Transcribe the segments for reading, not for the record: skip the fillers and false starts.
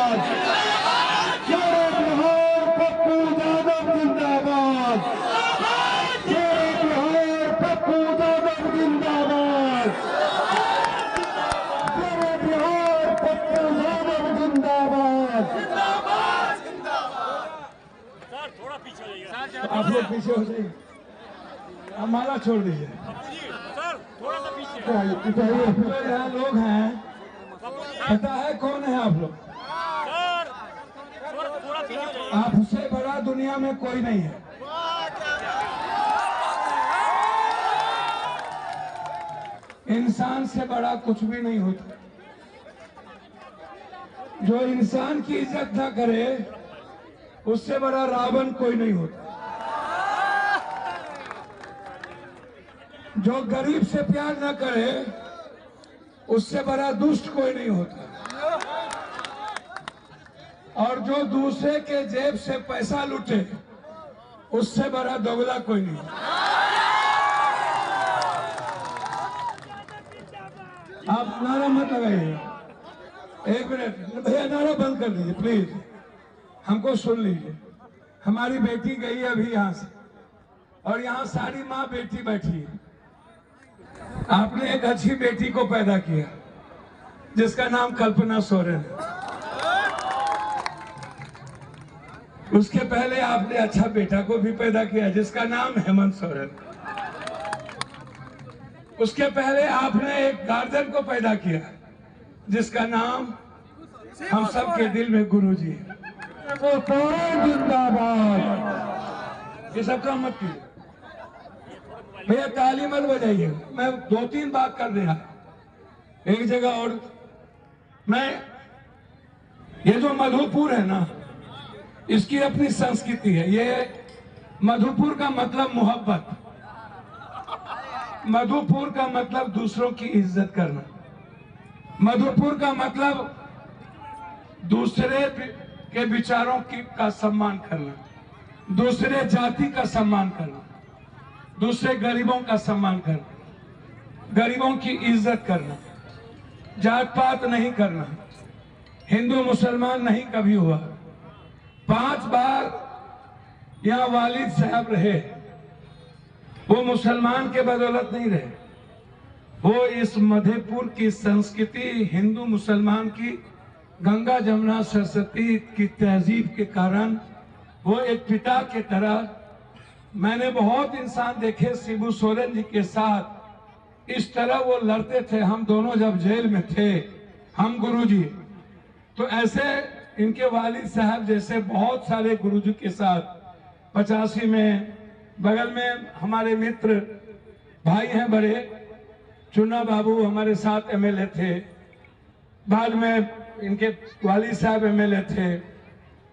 जिंदाबाद, जय बिहार पप्पू यादव जिंदाबाद, जय बिहार पप्पू यादव जिंदाबाद, जय बिहार पप्पू यादव जिंदाबाद। थोड़ा पीछे जाइए। आप लोग पीछे हो जाइए, हमारा छोड़ दीजिए। सर थोड़ा सा पीछे। पूरे यहाँ लोग हैं, पता है कौन है आप लोग? सर थोड़ा पीछे जाइए। आपसे बड़ा दुनिया में कोई नहीं है। इंसान से बड़ा कुछ भी नहीं होता। जो इंसान की इज्जत ना करे उससे बड़ा रावण कोई नहीं होता। जो गरीब से प्यार ना करे उससे बड़ा दुष्ट कोई नहीं होता। और जो दूसरे के जेब से पैसा लूटे उससे बड़ा दोगला कोई नहीं होता। आप नारा मत लगाइएगा। एक मिनट भैया, नारा बंद कर दीजिए प्लीज, हमको सुन लीजिए। हमारी बेटी गई है अभी यहाँ से, और यहाँ सारी माँ बेटी बैठी है। आपने एक अच्छी बेटी को पैदा किया जिसका नाम कल्पना सोरेन है। उसके पहले आपने अच्छा बेटा को भी पैदा किया जिसका नाम हेमंत सोरेन। उसके पहले आपने एक गार्जियन को पैदा किया जिसका नाम हम सब के दिल में गुरुजी है। जिंदाबाद। ये सब काम मत कीजिए भैया, ताली मत बजाइए। मैं 2-3 बात कर दिया एक जगह। और मैं ये जो मधुपुर है ना, इसकी अपनी संस्कृति है। ये मधुपुर का मतलब मोहब्बत, मधुपुर का मतलब दूसरों की इज्जत करना, मधुपुर का मतलब दूसरे के विचारों का सम्मान करना, दूसरे जाति का सम्मान करना, दूसरे गरीबों का सम्मान करना, गरीबों की इज्जत करना, जात पात नहीं करना, हिंदू मुसलमान नहीं कभी हुआ। 5 बार यहाँ वालिद साहब रहे, वो मुसलमान के बदौलत नहीं रहे। वो इस मधेपुर की संस्कृति, हिंदू मुसलमान की, गंगा जमुना सरस्वती की तहजीब के कारण वो एक पिता के तरह। मैंने बहुत इंसान देखे शिबू सोरेन जी के साथ इस तरह वो लड़ते थे। हम दोनों जब जेल में थे, हम गुरुजी, तो ऐसे इनके वालिद साहब जैसे बहुत सारे गुरुजी के साथ 85 में बगल में हमारे मित्र भाई हैं बड़े, चुन्ना बाबू हमारे साथ एमएलए थे। बाद में इनके वालिद साहब एमएलए थे।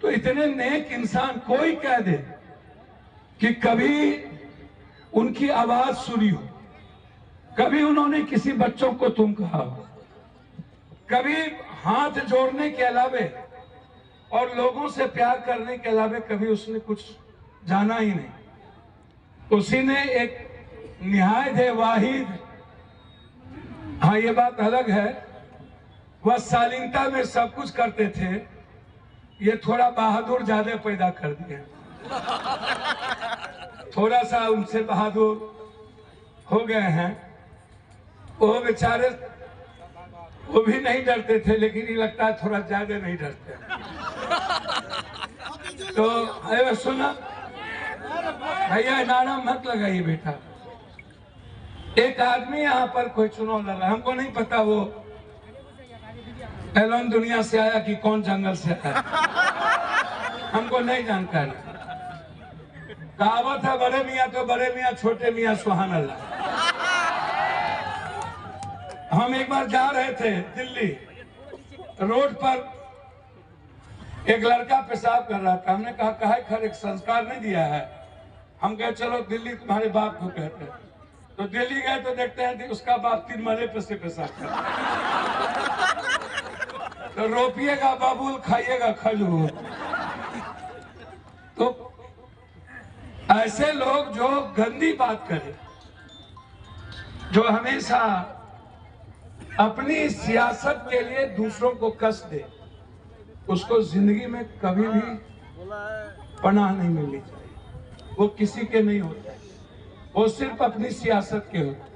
तो इतने नेक इंसान, कोई कह दे कि कभी उनकी आवाज सुनी हो, कभी उन्होंने किसी बच्चों को तुम कहा हो, कभी हाथ जोड़ने के अलावे और लोगों से प्यार करने के अलावे कभी उसने कुछ जाना ही नहीं। उसी ने एक निहायत है वाहिद, हाँ ये बात अलग है, वह शालीनता में सब कुछ करते थे। ये थोड़ा बहादुर ज्यादा पैदा कर दिए, थोड़ा सा उनसे बहादुर हो गए हैं। वो बेचारे वो भी नहीं डरते थे, लेकिन ये लगता है थोड़ा ज्यादा नहीं डरते। तो अरे सुना भैया, नारा मत लगाइए बेटा। एक आदमी यहाँ पर कोई चुनाव लड़ रहा है, हमको नहीं पता वो एलोन दुनिया से आया कि कौन जंगल से आया, हमको नहीं जानकारी। कहावत है बड़े मियाँ तो बड़े मियाँ, छोटे मियाँ सुहान अल्लाह। हम एक बार जा रहे थे दिल्ली, रोड पर एक लड़का पेशाब कर रहा था। हमने कहा काहे खैर, एक संस्कार नहीं दिया है। हम कहे चलो दिल्ली तुम्हारे बाप को कहते हैं। तो दिल्ली गए तो देखते हैं कि उसका बाप 3 मरे पे से पेशाब कर। तो रोपिएगा बाबुल, खाइएगा खजूर। तो ऐसे लोग जो गंदी बात करें, जो हमेशा अपनी सियासत के लिए दूसरों को कष्ट दे, उसको जिंदगी में कभी भी पनाह नहीं मिलनी चाहिए। वो किसी के नहीं होते, वो सिर्फ अपनी सियासत के होते।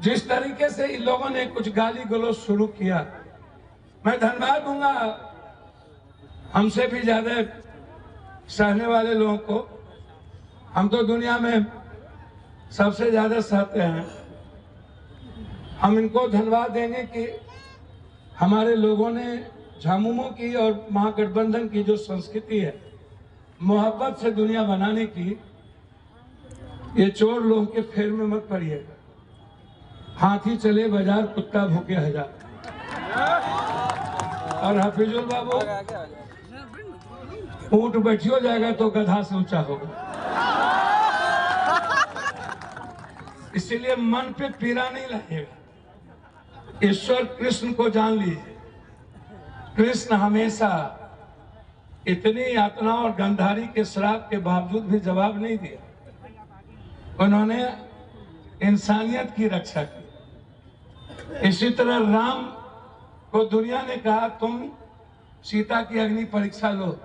जिस तरीके से इन लोगों ने कुछ गाली गलौज शुरू किया, मैं धन्यवाद दूंगा हमसे भी ज्यादा सहने वाले लोगों को। हम तो दुनिया में सबसे ज्यादा सहते हैं। हम इनको धन्यवाद देंगे कि हमारे लोगों ने झामुमो की और महागठबंधन की जो संस्कृति है, मोहब्बत से दुनिया बनाने की, ये चोर लोगों के फेर में मत पड़िएगा। हाथी चले बाजार, कुत्ता भूखे हजार। और हफीजुल बाबू, ऊंट बैठियो जाएगा तो गधा से ऊंचा होगा। इसीलिए मन पे पीड़ा नहीं लगेगा। ईश्वर कृष्ण को जान लीजिए। कृष्ण हमेशा इतनी यातना और गंधारी के श्राप के बावजूद भी जवाब नहीं दिया। उन्होंने इंसानियत की रक्षा की। इसी तरह राम को दुनिया ने कहा तुम सीता की अग्नि परीक्षा लो,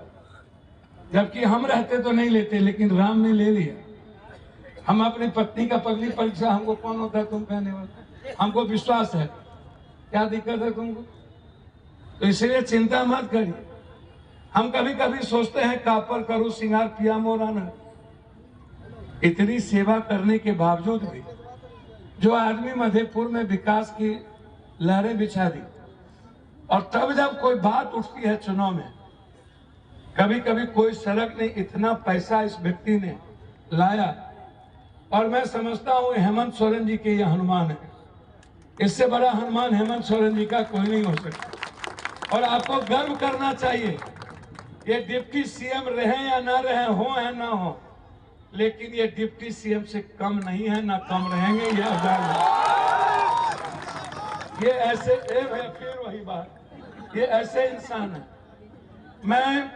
जबकि हम रहते तो नहीं लेते, लेकिन राम ने ले लिया। हम अपनी पत्नी का पगली परीक्षा, हमको कौन होता है तुम कहने वाला, हमको विश्वास है, क्या दिक्कत है तुमको? तो इसलिए चिंता मत करिए। हम कभी कभी सोचते हैं कापर करूं सिंगार पिया मोराना। इतनी सेवा करने के बावजूद भी जो आदमी मधेपुर में विकास की लहरें बिछा दी, और तब जब कोई बात उठती है चुनाव में, कभी कभी कोई सड़क ने इतना पैसा इस व्यक्ति ने लाया, और मैं समझता हूं हेमंत सोरेन जी के ये हनुमान है। इससे बड़ा हनुमान हेमंत सोरेन जी का कोई नहीं हो सकता। और आपको गर्व करना चाहिए। ये डिप्टी सीएम रहे या ना रहे, हो या ना हो, लेकिन ये डिप्टी सीएम से कम नहीं है, ना कम रहेंगे। ये ऐसे फिर वही बात, ये ऐसे इंसान है। मैं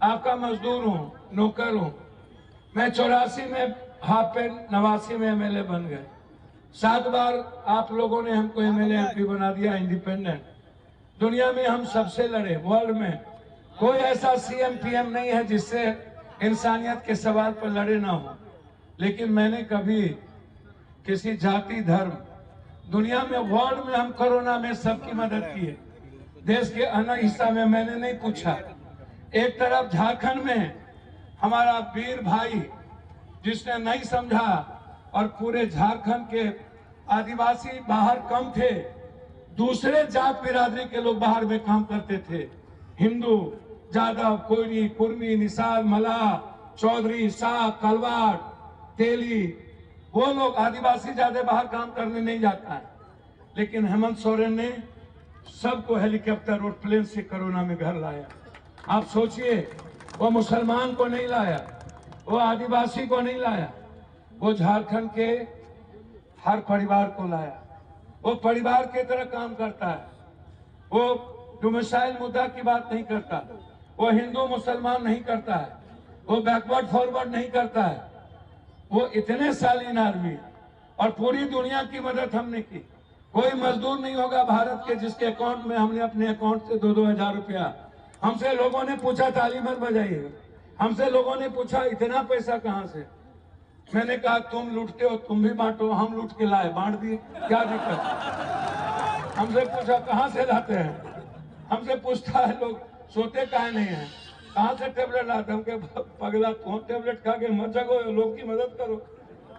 आपका मजदूर हूं, नौकर हूं। मैं 84 में हाफ पे 89 में एमएलए बन गए। 7 बार आप लोगों ने हमको एमएलए एमपी बना दिया, इंडिपेंडेंट। दुनिया में हम सबसे लड़े, वर्ल्ड में कोई ऐसा सीएम पीएम नहीं है जिससे इंसानियत के सवाल पर लड़े ना हो। लेकिन मैंने कभी किसी जाति धर्म, दुनिया में वर्ल्ड में हम कोरोना में सबकी मदद की है। देश के अन्य हिस्सा में मैंने नहीं पूछा। एक तरफ झारखंड में हमारा वीर भाई जिसने नहीं समझा, और पूरे झारखंड के आदिवासी बाहर कम थे, दूसरे जात बिरादरी के लोग बाहर में काम करते थे। हिंदू, जादव, कोयरी, कुर्मी, निषाद, मलाह, चौधरी, शाह, कलवाड़, तेली, वो लोग आदिवासी ज्यादा बाहर काम करने नहीं जाता है। लेकिन हेमंत सोरेन ने सबको हेलीकॉप्टर और प्लेन से कोरोना में घर लाया। आप सोचिए, वो मुसलमान को नहीं लाया, वो आदिवासी को नहीं लाया, वो झारखंड के हर परिवार को लाया। वो परिवार की तरह काम करता है। वो डोमिसाइल मुद्दा की बात नहीं करता, वो हिंदू मुसलमान नहीं करता है, वो बैकवर्ड फॉरवर्ड नहीं करता है। वो इतने शालीन आदमी, और पूरी दुनिया की मदद हमने की। कोई मजदूर नहीं होगा भारत के जिसके अकाउंट में हमने अपने अकाउंट से 2-2 हजार रुपया, हमसे लोगों ने पूछा, ताली मत बजाइएगा, हमसे लोगों ने पूछा इतना पैसा कहां से। मैंने कहा तुम लूटते हो तुम भी बांटो, हम लूट के लाए, बांट दिए, क्या दिक्कत। हमसे पूछा कहां से लाते हैं, हमसे पूछता है लोग सोते काहे नहीं है, कहां से टेबलेट लाते, हमके पगला तुम टेबलेट खा के मत जगो, लोग की मदद करो।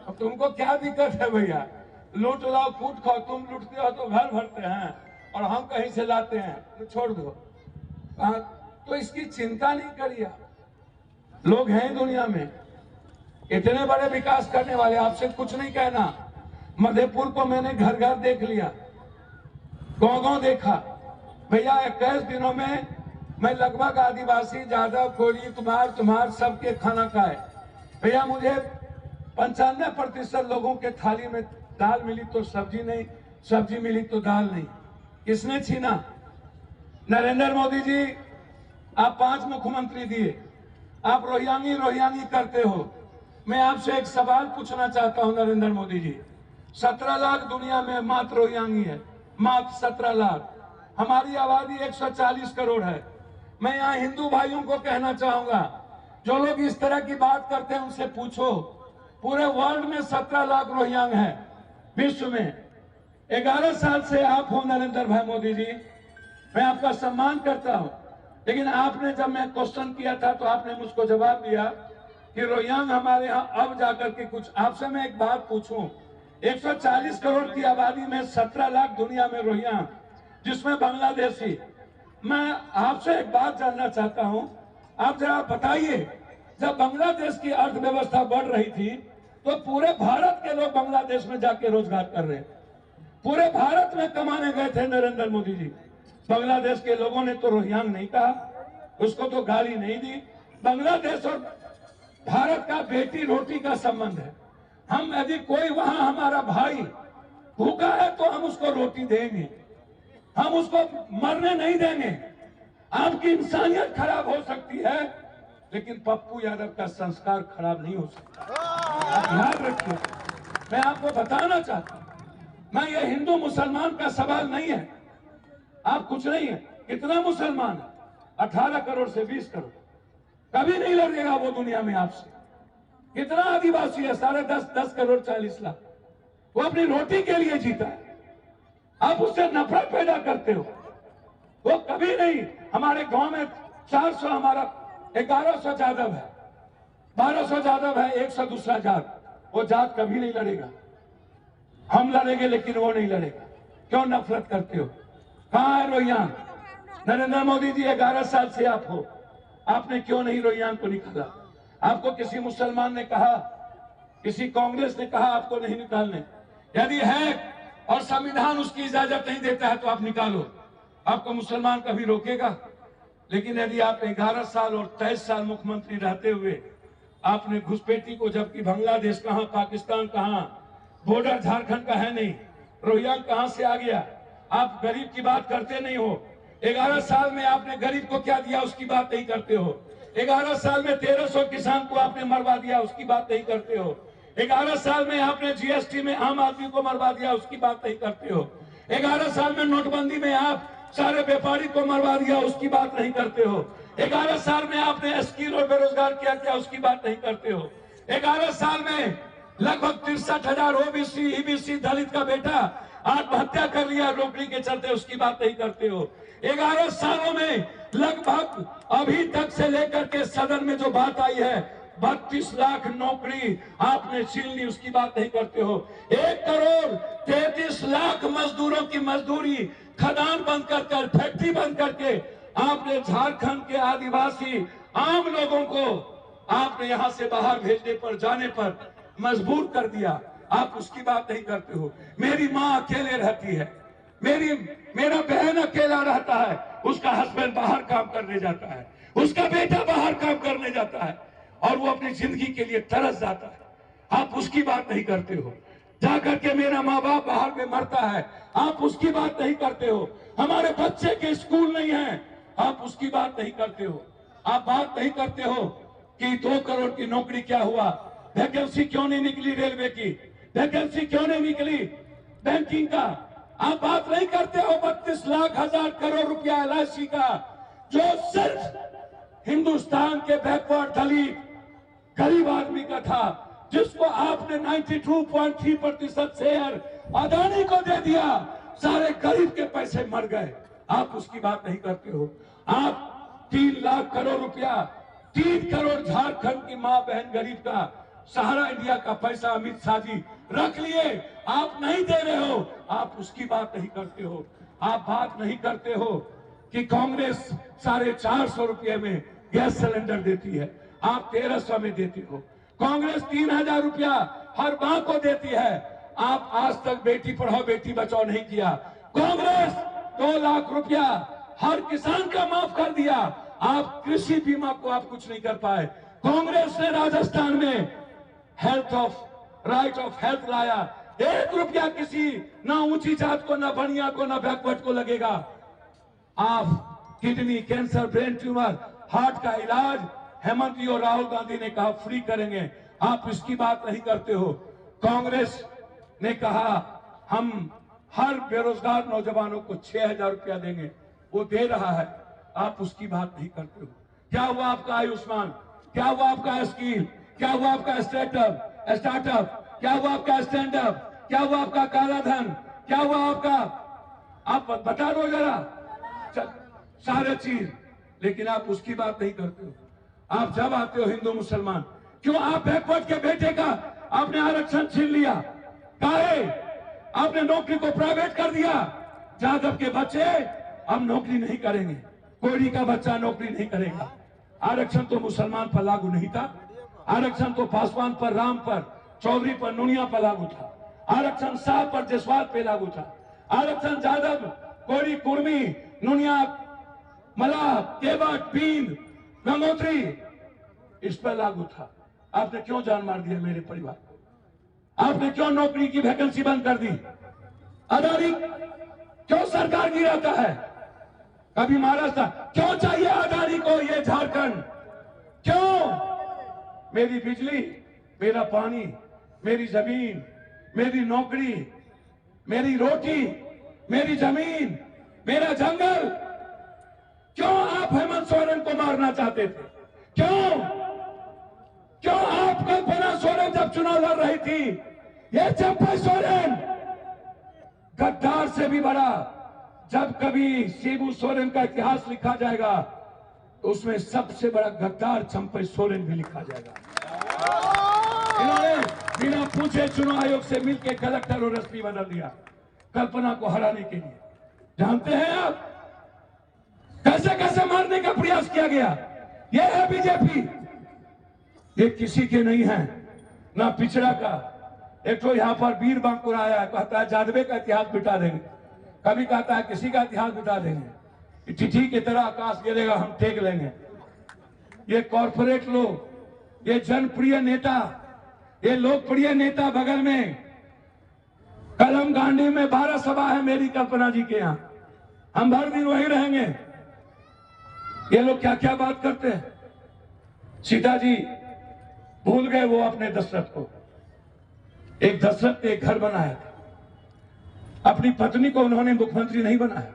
अब तुमको क्या दिक्कत है भैया, लूट लाओ फूट खाओ, तुम लूटते हो तो घर भरते हैं और हम कहीं से लाते हैं, तो छोड़ दो। तो इसकी चिंता नहीं करिए। लोग हैं दुनिया में इतने बड़े विकास करने वाले, आपसे कुछ नहीं कहना। मधेपुर को मैंने घर घर देख लिया, गांव-गांव देखा भैया। 21 दिनों में मैं लगभग आदिवासी, जादव, कोली, तुम्हार सबके खाना खाए भैया। मुझे 95% लोगों के थाली में दाल मिली तो सब्जी नहीं, सब्जी मिली तो दाल नहीं। किसने छीना? नरेंद्र मोदी जी, आप 5 मुख्यमंत्री दिए, आप रोहियांगी करते हो। मैं आपसे एक सवाल पूछना चाहता हूं नरेंद्र मोदी जी। 17 लाख दुनिया में मात्र रोहियांगी है, मात्र 17 लाख। हमारी आबादी 140 करोड़ है। मैं यहाँ हिंदू भाइयों को कहना चाहूंगा, जो लोग इस तरह की बात करते हैं उनसे पूछो, पूरे वर्ल्ड में 17 लाख रोहिंग्या हैं, विश्व में 11 साल से आप हो नरेंद्र भाई मोदी जी, मैं आपका सम्मान करता हूं, लेकिन आपने जब मैं क्वेश्चन किया था तो आपने मुझको जवाब दिया कि रोहिंग्या हमारे यहाँ अब जाकर के कुछ। आपसे मैं एक बात पूछूं, 140 करोड़ की आबादी में 17 लाख दुनिया में रोहिंग्या, जिसमें बांग्लादेशी। मैं आपसे एक बात जानना चाहता हूं, आप जरा बताइए, जब बांग्लादेश की अर्थव्यवस्था बढ़ रही थी तो पूरे भारत के लोग बांग्लादेश में जाके रोजगार कर रहे हैं, पूरे भारत में कमाने गए थे नरेंद्र मोदी जी। बांग्लादेश के लोगों ने तो रोहिंग्या नहीं कहा, उसको तो गाली नहीं दी। बांग्लादेश और भारत का बेटी रोटी का संबंध है। हम यदि कोई वहां हमारा भाई भूखा है तो हम उसको रोटी देंगे, हम उसको मरने नहीं देंगे। आपकी इंसानियत खराब हो सकती है, लेकिन पप्पू यादव का संस्कार खराब नहीं हो सकता। आप ध्यान रखिए, मैं आपको बताना चाहता हूं, मैं ये हिंदू मुसलमान का सवाल नहीं है, आप कुछ नहीं है। कितना मुसलमान है? 18 करोड़ से 20 करोड़, कभी नहीं लड़ेगा वो दुनिया में आपसे। कितना आदिवासी है? 10.5 करोड़ 40 लाख, वो अपनी रोटी के लिए जीता है, आप उससे नफरत पैदा करते हो। वो कभी नहीं। हमारे गांव में 400, हमारा 1100 यादव है, 1200 यादव है, 100 दूसरा जात, वो जात कभी नहीं लड़ेगा। हम लड़ेंगे लेकिन वो नहीं लड़ेगा। क्यों नफरत करते हो? कहां है रोहिंग्या? नरेंद्र मोदी जी 11 साल से आप हो, आपने क्यों नहीं रोहिंग्या को निकाला? आपको किसी मुसलमान ने कहा, किसी कांग्रेस ने कहा आपको नहीं निकालने? यदि है और संविधान उसकी इजाजत नहीं देता है तो आप निकालो, आपको मुसलमान कभी रोकेगा? लेकिन यदि आप 11 साल और 23 साल मुख्यमंत्री रहते हुए आपने घुसपैठी को, जबकि बांग्लादेश कहां, पाकिस्तान कहां, बॉर्डर झारखंड का है नहीं, रोहिंग्या कहां से आ गया? आप गरीब की बात करते नहीं हो। 11 साल में आपने गरीब को क्या दिया उसकी बात नहीं करते हो। 11 साल में 1300 किसान को आपने मरवा दिया, उसकी बात नहीं करते हो। 11 साल में आपने जीएसटी में आम आदमी को मरवा दिया, उसकी बात नहीं करते हो। 11 साल में नोटबंदी में आप सारे व्यापारी को मरवा दिया, उसकी बात नहीं करते हो। 11 साल में आपने स्किल और बेरोजगार क्या किया, उसकी बात नहीं करते हो। 11 साल में लगभग 63,000 ओबीसी, ईबीसी, दलित का बेटा आत्महत्या कर लिया नौकरी के चलते, उसकी बात नहीं करते हो। 11 सालों में लगभग अभी तक से लेकर के सदन में जो बात आई है, 32 लाख नौकरी आपने छीन ली, उसकी बात नहीं करते हो। 1 करोड़ 33 लाख मजदूरों की मजदूरी, खदान बंद कर, फैक्ट्री बंद करके आपने झारखंड के आदिवासी आम लोगों को आपने यहां से बाहर भेजने पर, जाने पर मजबूर कर दिया, आप उसकी बात नहीं करते हो। मेरी माँ अकेले रहती है, मेरा बहन अकेला रहता है, उसका हस्बैंड बाहर काम करने जाता है, उसका बेटा बाहर काम करने जाता है और वो अपनी जिंदगी के लिए तरस जाता है, आप उसकी बात नहीं करते हो। जाकर के मेरा माँ बाप बाहर में मरता है, आप उसकी बात नहीं करते हो। हमारे बच्चे के स्कूल नहीं है, आप उसकी बात नहीं करते हो। आप बात नहीं करते हो कि 2 करोड़ की नौकरी क्या हुआ, वैकेंसी क्यों नहीं निकली रेलवे की, वैकेंसी क्यों नहीं निकली बैंकिंग का, आप बात नहीं करते हो। 32 लाख हजार करोड़ रुपया LIC का, जो सिर्फ हिंदुस्तान के बैकवर्ड दलित गरीब आदमी का था, जिसको आपने 92.3% शेयर अदानी को दे दिया, सारे गरीब के पैसे मर गए, आप उसकी बात नहीं करते हो। आप 3 लाख करोड़ रुपया, 3 करोड़ झारखंड की मां बहन गरीब का सहारा इंडिया का पैसा अमित शाह जी रख लिए, आप नहीं दे रहे हो, आप उसकी बात नहीं करते हो। आप बात नहीं करते हो कि कांग्रेस 450 रुपये में गैस सिलेंडर देती है, आप 1300 में देते हो। कांग्रेस 3000 रुपया हर मां को देती है, आप आज तक बेटी पढ़ाओ बेटी बचाओ नहीं किया। कांग्रेस 2 लाख रुपया हर किसान का माफ कर दिया, आप कृषि बीमा को आप कुछ नहीं कर पाए। कांग्रेस ने राजस्थान में राइट ऑफ हेल्थ लाया, 1 रुपया किसी ना ऊंची जात को, ना बनिया को, ना बैकवर्ड को लगेगा। आप kidney cancer, brain tumour, heart का इलाज हेमंत जी और राहुल गांधी ने कहा फ्री करेंगे, आप इसकी बात नहीं करते हो। कांग्रेस ने कहा हम हर बेरोजगार नौजवानों को 6000 रुपया देंगे, वो दे रहा है। आप उसकी बात नहीं करते हो। क्या हुआ आपका आयुष्मान, क्या हुआ आपका स्कीम, क्या हुआ आपका स्टार्टअप, क्या हुआ आपका स्टैंड अप, क्या हुआ आपका काला धन, क्या हुआ आपका, आप बता दो जरा सारे चीज, लेकिन आप उसकी बात नहीं करते हो। आप जब आते हो हिंदू मुसलमान, क्यों आप बैकवर्ड के बेटे का आपने आरक्षण छीन लिया, काहे आपने नौकरी को प्राइवेट कर दिया। जादव के बच्चे अब नौकरी नहीं करेंगे, कोयरी का बच्चा नौकरी नहीं करेगा। आरक्षण तो मुसलमान पर लागू नहीं था, आरक्षण तो पासवान पर, राम पर, चौधरी पर, नुनिया पर लागू था। आरक्षण शाह पर, जसवाल पे लागू था। आरक्षण जादव, कोयरी, कुर्मी, नुनिया, मलाह, केवट, बीन, गंगोत्री, इस पर लागू था। आपने क्यों जान मार दिया मेरे परिवार को? आपने क्यों नौकरी की वैकेंसी बंद कर दी? अदानी क्यों सरकार गिराता है? कभी महाराष्ट्र क्यों चाहिए अदानी को ये झारखंड? क्यों? मेरी बिजली, मेरा पानी, मेरी जमीन, मेरी नौकरी, मेरी रोटी, मेरी जमीन, मेरा जंगल, क्यों आप हेमंत सोरेन को मारना चाहते थे? क्यों आप कल्पना सोरेन जब चुनाव लड़ रही थी, ये चंपा सोरेन गद्दार से भी बड़ा, जब कभी शिबू सोरेन का इतिहास लिखा जाएगा तो उसमें सबसे बड़ा गद्दार चंपा सोरेन भी लिखा जाएगा। इन्होंने बिना पूछे चुनाव आयोग से मिलकर कलेक्टर और एसपी बदल दिया कल्पना को हराने के लिए। जानते हैं आप कैसे कैसे मारने का प्रयास किया गया? ये है बीजेपी, ये किसी के नहीं है, ना पिछड़ा का। एक तो यहां पर वीर बांकुर आया, कहता है जादवे का इतिहास मिटा देंगे, कभी कहता है किसी का इतिहास मिटा देंगे, चिट्ठी की तरह आकाश गिरेगा हम टेक लेंगे। ये कॉर्पोरेट लोग, ये जनप्रिय नेता, ये लोकप्रिय नेता बगल में कलम गांडी में 12 सभा है मेरी कल्पना जी के यहाँ, हम भर दिन वही रहेंगे। ये लोग क्या क्या बात करते हैं। सीता जी भूल गए वो अपने दशरथ को। एक दशरथ ने एक घर बनाया था, अपनी पत्नी को उन्होंने मुख्यमंत्री नहीं बनाया,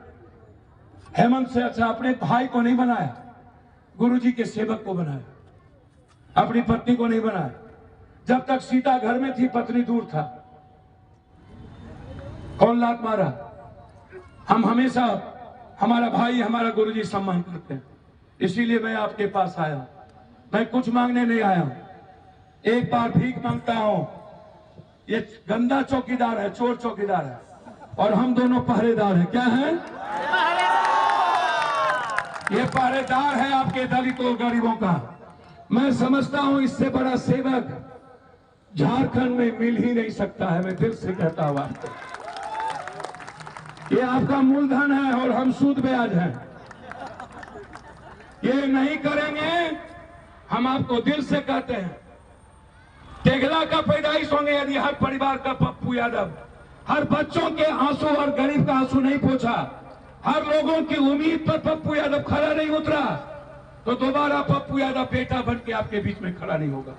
हेमंत से अच्छा अपने भाई को नहीं बनाया, गुरुजी के सेवक को बनाया, अपनी पत्नी को नहीं बनाया। जब तक सीता घर में थी पत्नी दूर था। कौन लात मारा? हम हमेशा हमारा भाई, हमारा गुरुजी सम्मान करते हैं, इसीलिए मैं आपके पास आया। मैं कुछ मांगने नहीं आया हूं, एक बार भीख मांगता हूं। ये गंदा चौकीदार है, चोर चौकीदार है, और हम दोनों पहरेदार हैं। क्या हैं? ये पहरेदार है आपके दलितों गरीबों का। मैं समझता हूं इससे बड़ा सेवक झारखंड में मिल ही नहीं सकता है। मैं दिल से कहता हूं आपको, ये आपका मूलधन है और हम सूद ब्याज हैं। ये नहीं करेंगे, हम आपको दिल से कहते हैं। तेघला का पैदाइश होंगे यदि हर परिवार का पप्पू यादव हर बच्चों के आंसू और गरीब का आंसू नहीं पोंछा, हर लोगों की उम्मीद पर पप्पू यादव खड़ा नहीं उतरा, तो दोबारा पप्पू यादव बेटा बन के आपके बीच में खड़ा नहीं होगा।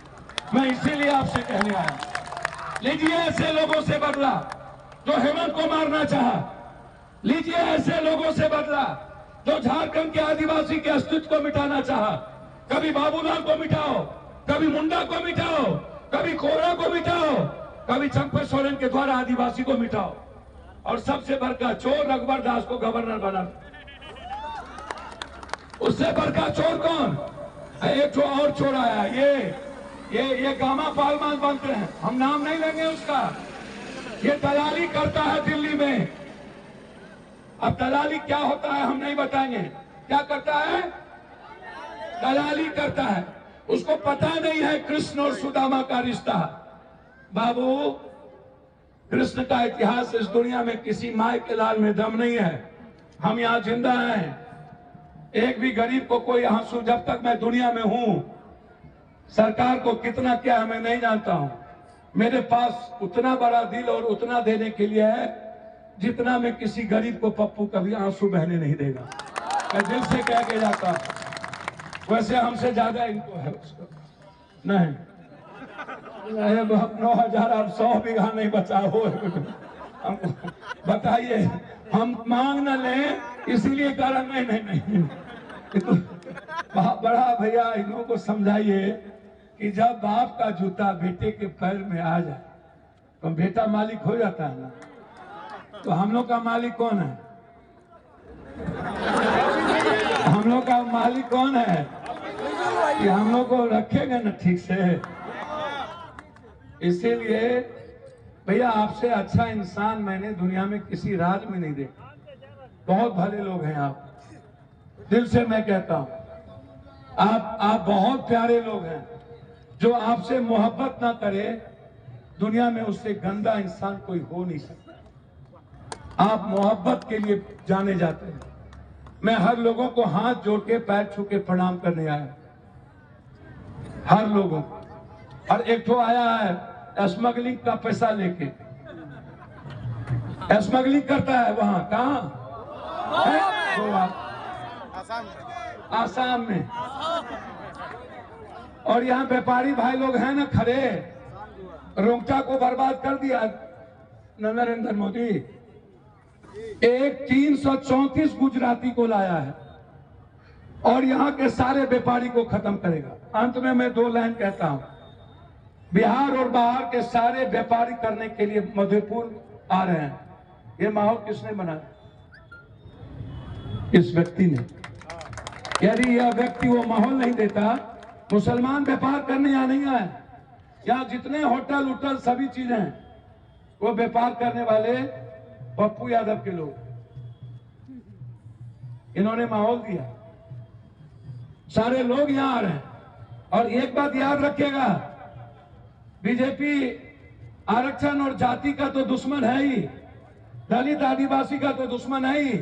मैं इसीलिए आपसे कहने आया, लीजिए ऐसे लोगों से बदला जो हेमंत को मारना चाहा, लीजिए ऐसे लोगों से बदला जो झारखंड के आदिवासी के अस्तित्व को मिटाना चाहा। कभी बाबूलाल को मिटाओ, कभी मुंडा को मिटाओ, कभी कोरा को मिटाओ, कभी चंपा सोरेन के द्वारा आदिवासी को मिटाओ, और सबसे बढ़कर चोर रघुवर दास को गवर्नर बना। उससे बढ़कर चोर कौन? एक जो और चोर आया, ये गामा पालमान बनते हैं, हम नाम नहीं लेंगे उसका। ये दलाली करता है दिल्ली में। अब दलाली क्या होता है हम नहीं बताएंगे। क्या करता है? दलाली करता है। उसको पता नहीं है कृष्ण और सुदामा का रिश्ता। बाबू, कृष्ण का इतिहास इस दुनिया में किसी माय के लाल में दम नहीं है। हम यहाँ जिंदा हैं। एक भी गरीब को कोई आंसू, जब तक मैं दुनिया में हूं, सरकार को कितना क्या है मैं नहीं जानता हूं। मेरे पास उतना बड़ा दिल और उतना देने के लिए है जितना मैं किसी गरीब को पप्पू कभी आंसू बहने नहीं देगा। मैं दिल से कह के जाता हूं। वैसे हमसे ज्यादा इनको है उसको नहीं। 9,000 अब 100 बीघा नहीं बचा हो। बताइए, हम मांग न लें इसीलिए कारण नहीं। तो बड़ा भैया इन्हों को समझाइए कि जब बाप का जूता बेटे के पैर में आ जाए तो बेटा मालिक हो जाता है ना। तो हम लोग का मालिक कौन है? हम लोग का मालिक कौन है कि हम लोग को रखेगा ना ठीक से। इसीलिए भैया आपसे अच्छा इंसान मैंने दुनिया में किसी राज में नहीं देखा। बहुत भले लोग हैं आप, दिल से मैं कहता हूं आप बहुत प्यारे लोग हैं। जो आपसे मोहब्बत ना करे दुनिया में उससे गंदा इंसान कोई हो नहीं सकता। आप मोहब्बत के लिए जाने जाते हैं। मैं हर लोगों को हाथ जोड़ के पैर छू के प्रणाम करने आया, हर लोगों को। और एक तो आया है स्मगलिंग का पैसा लेके, स्मगलिंग करता है वहां। कहां? आसाम में। और यहाँ व्यापारी भाई लोग हैं ना खड़े, रोंगटा को बर्बाद कर दिया नरेंद्र मोदी। एक 334 गुजराती को लाया है और यहाँ के सारे व्यापारी को खत्म करेगा। अंत में मैं 2 लाइन कहता हूं, बिहार और बाहर के सारे व्यापारी करने के लिए मधेपुर आ रहे हैं। ये माहौल किसने बनाया? इस व्यक्ति ने। यदि यह व्यक्ति वो माहौल नहीं देता, मुसलमान व्यापार करने यहाँ नहीं आए। यहाँ जितने होटल उटल सभी चीजें हैं वो व्यापार करने वाले पप्पू यादव के लोग, इन्होंने माहौल दिया। सारे लोग यहाँ आ रहे हैं। और एक बात याद रखिएगा, बीजेपी आरक्षण और जाति का तो दुश्मन है ही, दलित आदिवासी का तो दुश्मन है ही।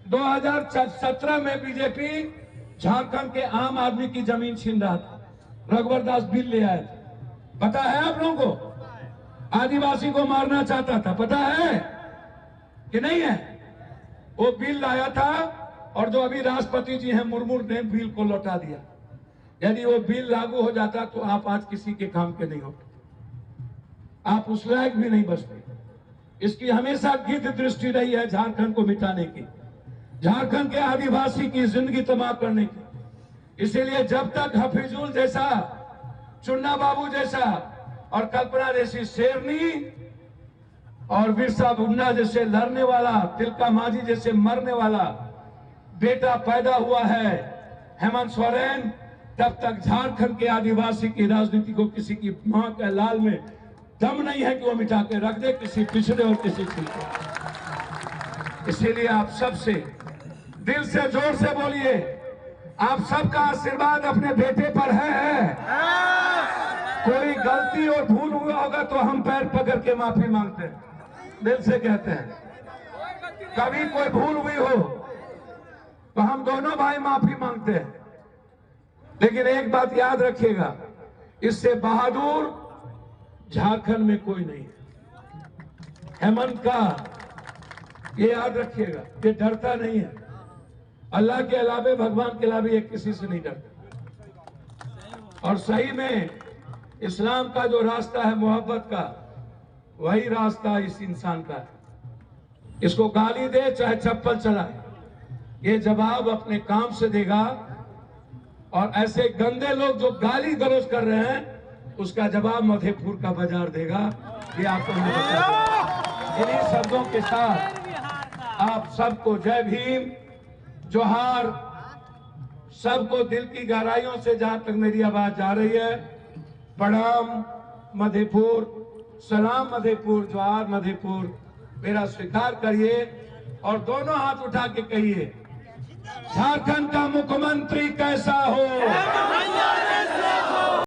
2017 में बीजेपी झारखंड के आम आदमी की जमीन छीन रहा था, रघुवर दास बिल ले आए थे। पता है आप लोगों को? आदिवासी को मारना चाहता था, पता है कि नहीं है? वो बिल लाया था और जो अभी राष्ट्रपति जी हैं मुर्मू ने बिल को लौटा दिया। यदि वो बिल लागू हो जाता तो आप आज किसी के काम के नहीं होते, आप उस लायक भी नहीं बचते। इसकी हमेशा गिद्ध दृष्टि रही है झारखंड को मिटाने की, झारखंड के आदिवासी की जिंदगी तबाह करने की। इसीलिए जब तक हफीजुल जैसा, चुन्ना बाबू जैसा और कल्पना जैसी शेरनी और बिरसा मुंडा जैसे लड़ने वाला, तिलका मांझी जैसे मरने वाला बेटा पैदा हुआ है हेमंत सोरेन, तब तक झारखंड के आदिवासी की राजनीति को किसी की मां के लाल में दम नहीं है कि वो मिटा के रख दे किसी पिछड़े और किसी छूटे। इसीलिए आप सबसे दिल से जोर से बोलिए, आप सबका आशीर्वाद अपने बेटे पर है। कोई गलती और भूल हुआ होगा तो हम पैर पकड़ के माफी मांगते हैं, दिल से कहते हैं। कभी कोई भूल हुई हो तो हम दोनों भाई माफी मांगते हैं। लेकिन एक बात याद रखिएगा, इससे बहादुर झारखंड में कोई नहीं है। हेमंत का ये याद रखिएगा, ये डरता नहीं है। अल्लाह के अलावे, भगवान के अलावे ये किसी से नहीं डरता। और सही में इस्लाम का जो रास्ता है मोहब्बत का, वही रास्ता इस इंसान का है। इसको गाली दे चाहे चप्पल चलाए, ये जवाब अपने काम से देगा। और ऐसे गंदे लोग जो गाली गलौज कर रहे हैं, उसका जवाब मधेपुर का बाजार देगा। ये आपको इन्हीं शब्दों के साथ आप सबको जय भीम, जोहार। सबको दिल की गहराइयों से, जहां तक मेरी आवाज जा रही है, प्रणाम मधेपुर, सलाम मधेपुर, जोहार मधेपुर। मेरा स्वीकार करिए और दोनों हाथ उठा के कहिए, झारखंड का मुख्यमंत्री कैसा हो।